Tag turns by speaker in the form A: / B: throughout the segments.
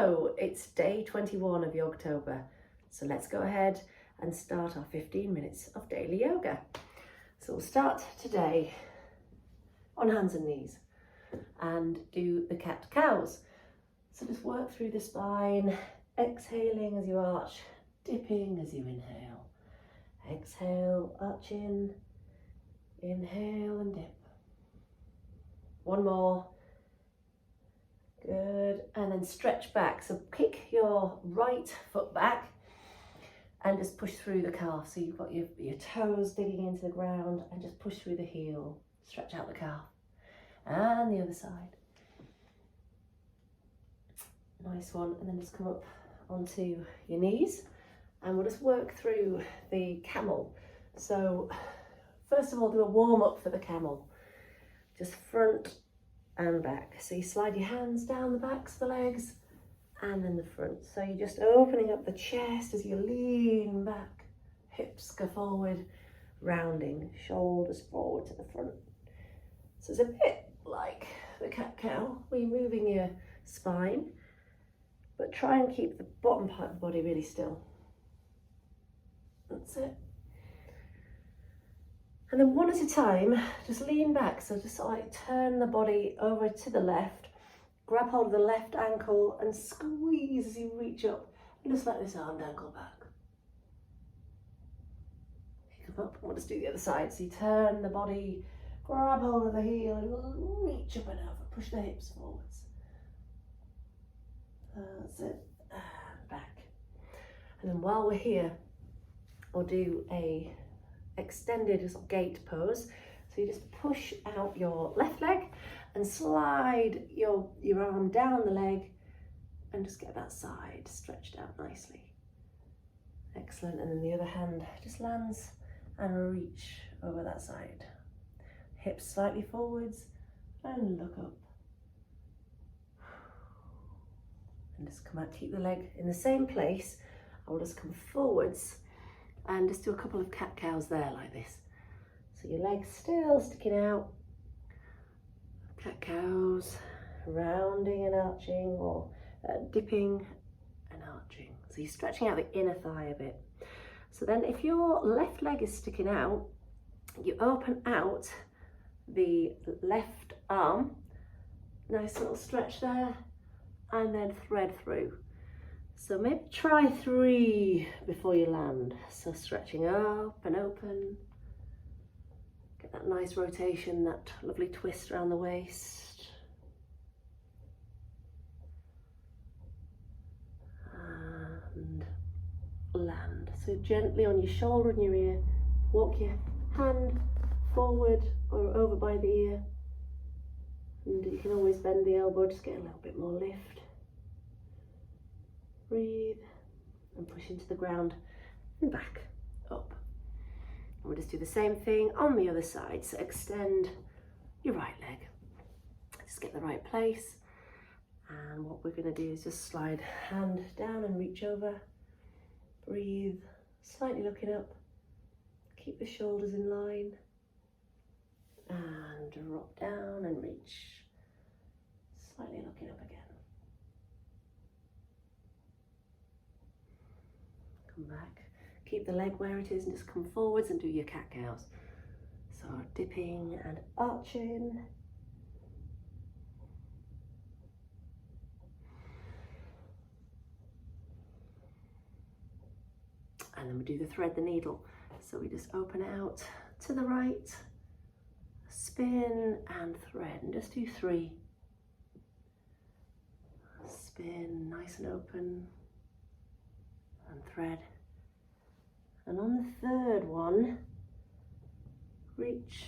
A: So it's day 21 of Yogtober. So let's go ahead and start our 15 minutes of daily yoga. So we'll start today on hands and knees and do the cat-cows. So just work through the spine, exhaling as you arch, dipping as you inhale. Exhale, arch in, inhale and dip. One more. Good, and then stretch back. So kick your right foot back and just push through the calf. So you've got your toes digging into the ground and just push through the heel. Stretch out the calf. And the other side. Nice one. And then just come up onto your knees and we'll just work through the camel. So first of all, do a warm up for the camel. Just front and back. So you slide your hands down the backs of the legs and then the front. So you're just opening up the chest as you lean back, hips go forward, rounding, shoulders forward to the front. So it's a bit like the cat-cow, where you're moving your spine, but try and keep the bottom part of the body really still. That's it. And then one at a time, just lean back. So just like turn the body over to the left, grab hold of the left ankle and squeeze as you reach up. And just let this arm dangle back. Come up, and we'll just do the other side. So you turn the body, grab hold of the heel and reach up and over. Push the hips forwards. That's it. And back. And then while we're here, we'll do a extended gate pose. So you just push out your left leg and slide your arm down the leg and just get that side stretched out nicely. Excellent. And then the other hand just lands and reach over that side. Hips slightly forwards and look up. And just come out, keep the leg in the same place. I will just come forwards and just do a couple of cat-cows there like this. So your legs still sticking out. Cat-cows, rounding and arching, or dipping and arching. So you're stretching out the inner thigh a bit. So then if your left leg is sticking out, you open out the left arm. Nice little stretch there. And then thread through. So maybe try 3 before you land. So stretching up and open. Get that nice rotation, that lovely twist around the waist. And land. So gently on your shoulder and your ear, walk your hand forward or over by the ear. And you can always bend the elbow, just get a little bit more lift. Breathe and push into the ground and back up. And we'll just do the same thing on the other side. So extend your right leg. Just get the right place. And what we're going to do is just slide hand down and reach over. Breathe, slightly looking up. Keep the shoulders in line. And drop down and reach. Slightly looking up again. Come back. Keep the leg where it is and just come forwards and do your cat-cows. So dipping and arching. And then we do the thread the needle. So we just open out to the right, spin and thread, and just do 3. Spin, nice and open, and thread. And on the third one, reach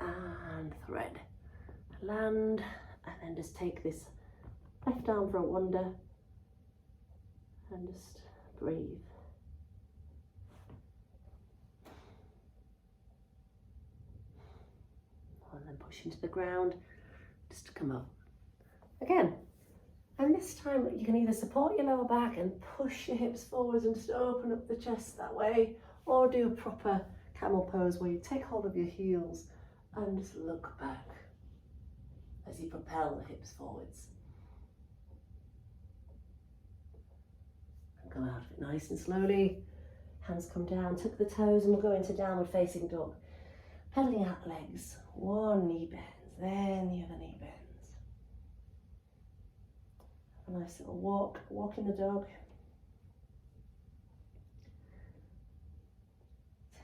A: and thread. Land, and then just take this left arm for a wander and just breathe. And then push into the ground just to come up. Again. And this time you can either support your lower back and push your hips forwards and just open up the chest that way, or do a proper camel pose where you take hold of your heels and just look back as you propel the hips forwards. nice and slowly. Hands come down, tuck the toes, and we'll go into downward facing dog. Pedaling out the legs. One knee bends, then the other knee bends. A nice little walk in the dog.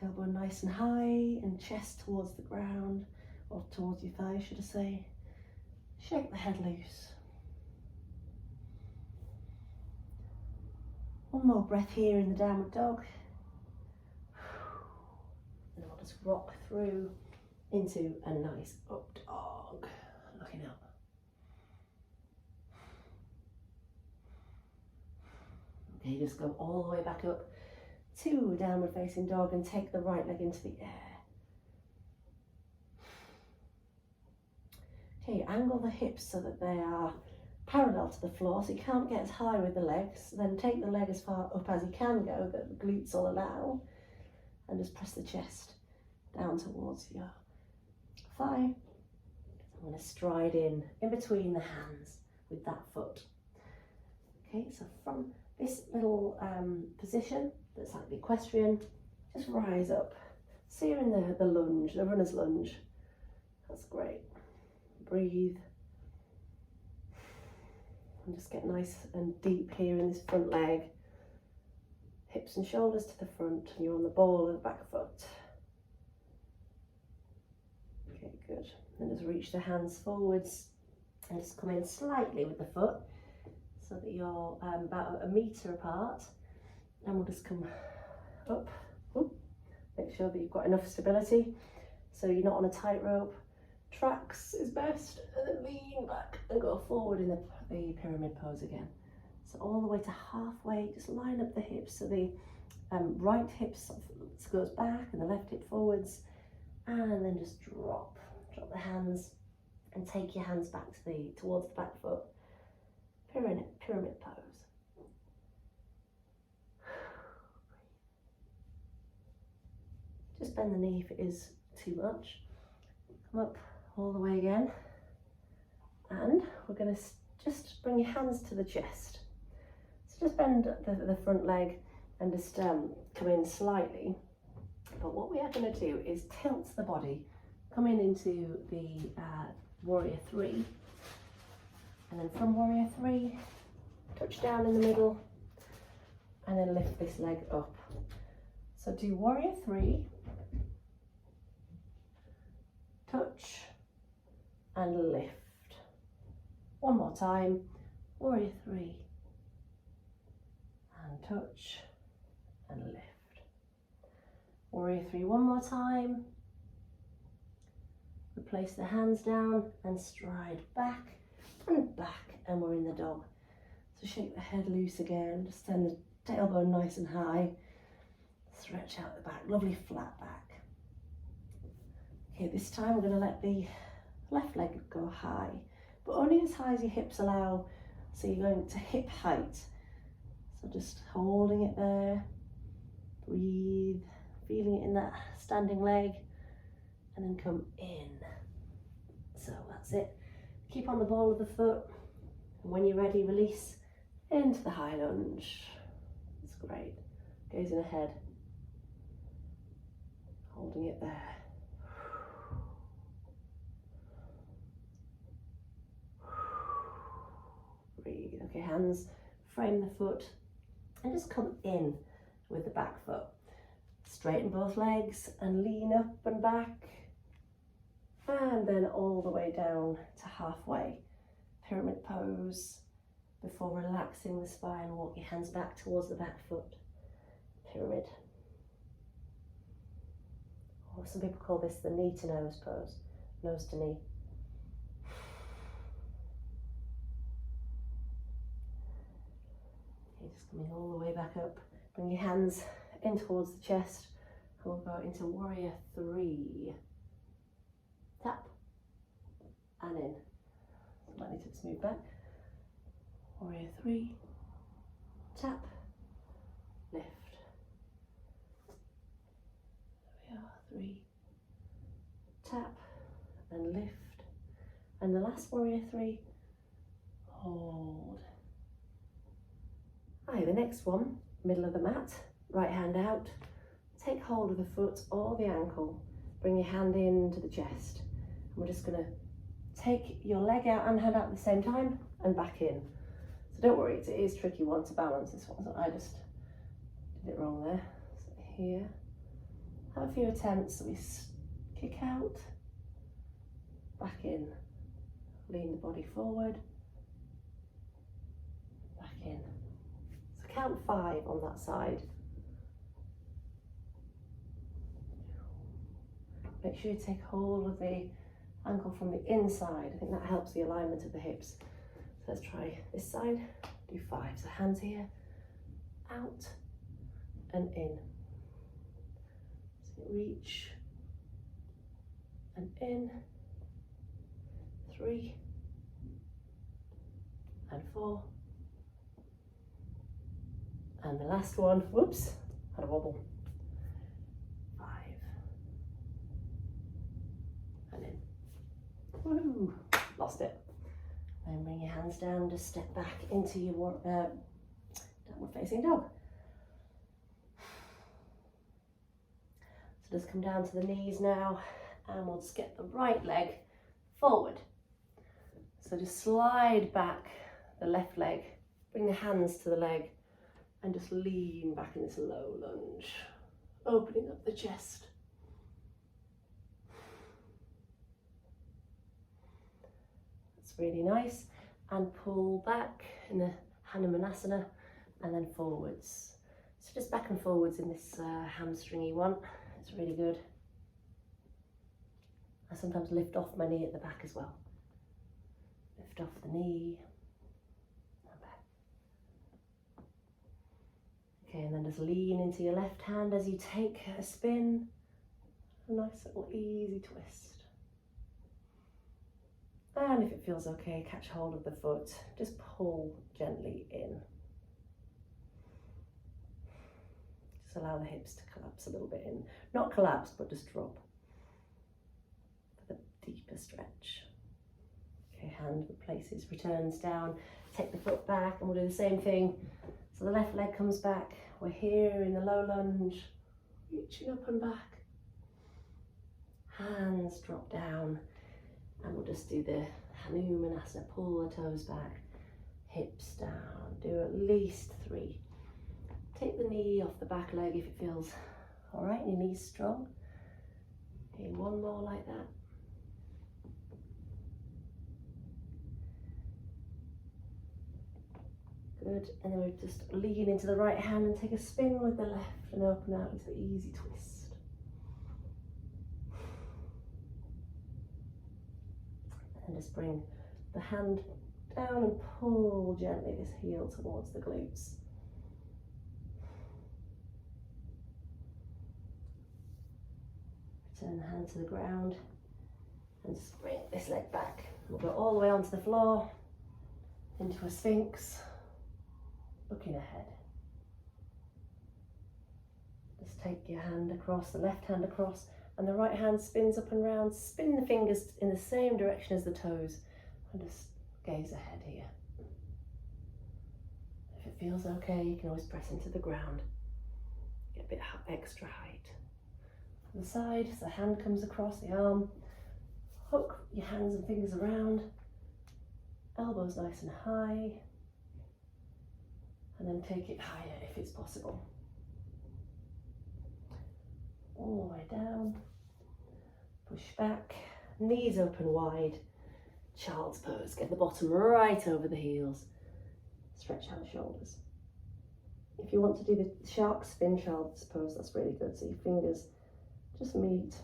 A: Tailbone nice and high and chest towards the ground, or towards your thighs, should I say. Shake the head loose. One more breath here in the downward dog. And we'll just rock through into a nice up dog. Looking up. Okay, just go all the way back up to downward facing dog and take the right leg into the air. Okay, angle the hips so that they are parallel to the floor, so you can't get as high with the legs. Then take the leg as far up as you can go, that the glutes will allow, and just press the chest down towards your thigh. I'm going to stride in between the hands with that foot. Okay, so from this little position that's like the equestrian, just rise up. So you're in the lunge, the runner's lunge. That's great. Breathe. And just get nice and deep here in this front leg. Hips and shoulders to the front, and you're on the ball of the back foot. Okay, good. Then just reach the hands forwards and just come in slightly with the foot so that you're about 1 metre apart. And we'll just come up. Ooh. Make sure that you've got enough stability so you're not on a tightrope. Tracks is best, and then lean back and go forward in the pyramid pose again. So all the way to halfway, just line up the hips so the right hip goes back and the left hip forwards, and then just drop the hands and take your hands back to towards the back foot. Pyramid pose. Just bend the knee if it is too much. Come up all the way again, and we're going to just bring your hands to the chest. So just bend the front leg and just come in slightly. But what we are going to do is tilt the body, come into the warrior 3, and then from warrior 3, touch down in the middle, and then lift this leg up. So do warrior 3, touch and lift. One more time, warrior 3, and touch and lift. Warrior 3 one more time. Replace the hands down and stride back, and we're in the dog. So shake the head loose again, just send the tailbone nice and high. Stretch out the back, lovely flat back. Okay, this time we're going to let the left leg go high, but only as high as your hips allow. So you're going to hip height. So just holding it there, breathe, feeling it in that standing leg, and then come in. So that's it. Keep on the ball of the foot, and when you're ready, release into the high lunge. That's great. Gazing ahead, holding it there. Breathe. Okay, hands frame the foot and just come in with the back foot. Straighten both legs and lean up and back, and then all the way down to halfway. Pyramid pose before relaxing the spine. Walk your hands back towards the back foot. Pyramid. Or some people call this the knee to nose pose, nose to knee. Okay, just coming all the way back up. Bring your hands in towards the chest, and we'll go into warrior 3. Tap and in. Slightly to smooth back. Warrior 3. Tap. Lift. There we are. 3. Tap and lift. And the last warrior 3. Hold. Hi, the next one middle of the mat, right hand out, take hold of the foot or the ankle, bring your hand into the chest. And we're just gonna take your leg out and hand out at the same time and back in. So don't worry, it is a tricky one to balance this one, so I just did it wrong there. So here, have a few attempts, so we kick out, back in, lean the body forward, back in. So count 5 on that side. Make sure you take hold of the ankle from the inside. I think that helps the alignment of the hips. So let's try this side, do 5. So hands here, out and in. So reach and in, 3 and 4. And the last one, whoops, had a wobble. 5 and in. Woo, lost it. Then bring your hands down, just step back into your downward facing dog. So just come down to the knees now, and we'll just get the right leg forward. So just slide back the left leg, bring the hands to the leg, and just lean back in this low lunge, opening up the chest. That's really nice. And pull back in the Hanumanasana and then forwards. So just back and forwards in this hamstringy one. It's really good. I sometimes lift off my knee at the back as well. Lift off the knee. And back. Okay, and then just lean into your left hand as you take a spin. A nice little easy twist. And if it feels okay, catch hold of the foot. Just pull gently in. Just allow the hips to collapse a little bit in. Not collapse, but just drop. For the deeper stretch. Okay, hand replaces, returns down. Take the foot back and we'll do the same thing. So the left leg comes back. We're here in the low lunge, reaching up and back. Hands drop down. And we'll just do the Hanumanasana, pull the toes back, hips down, do at least 3. Take the knee off the back leg if it feels all right, your knee's strong. Okay, 1 more like that. Good, and then we just lean into the right hand and take a spin with the left and open out into an easy twist. And just bring the hand down and pull gently this heel towards the glutes. Return the hand to the ground and just bring this leg back. We'll go all the way onto the floor, into a sphinx, looking ahead. Just take your hand across, the left hand across, and the right hand spins up and round. Spin the fingers in the same direction as the toes and just gaze ahead here. If it feels okay, you can always press into the ground. Get a bit extra height. On the side, so the hand comes across the arm. Hook your hands and fingers around. Elbows nice and high. And then take it higher if it's possible. All the way down, push back, knees open wide, child's pose, get the bottom right over the heels, stretch out the shoulders. If you want to do the shark spin child's pose, that's really good, so your fingers just meet,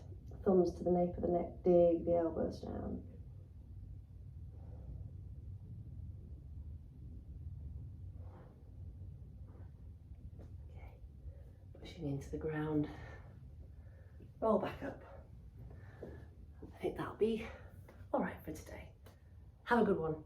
A: thumbs to the nape of the neck, dig the elbows down. Okay, pushing into the ground. Roll back up. I think that'll be all right for today. Have a good one.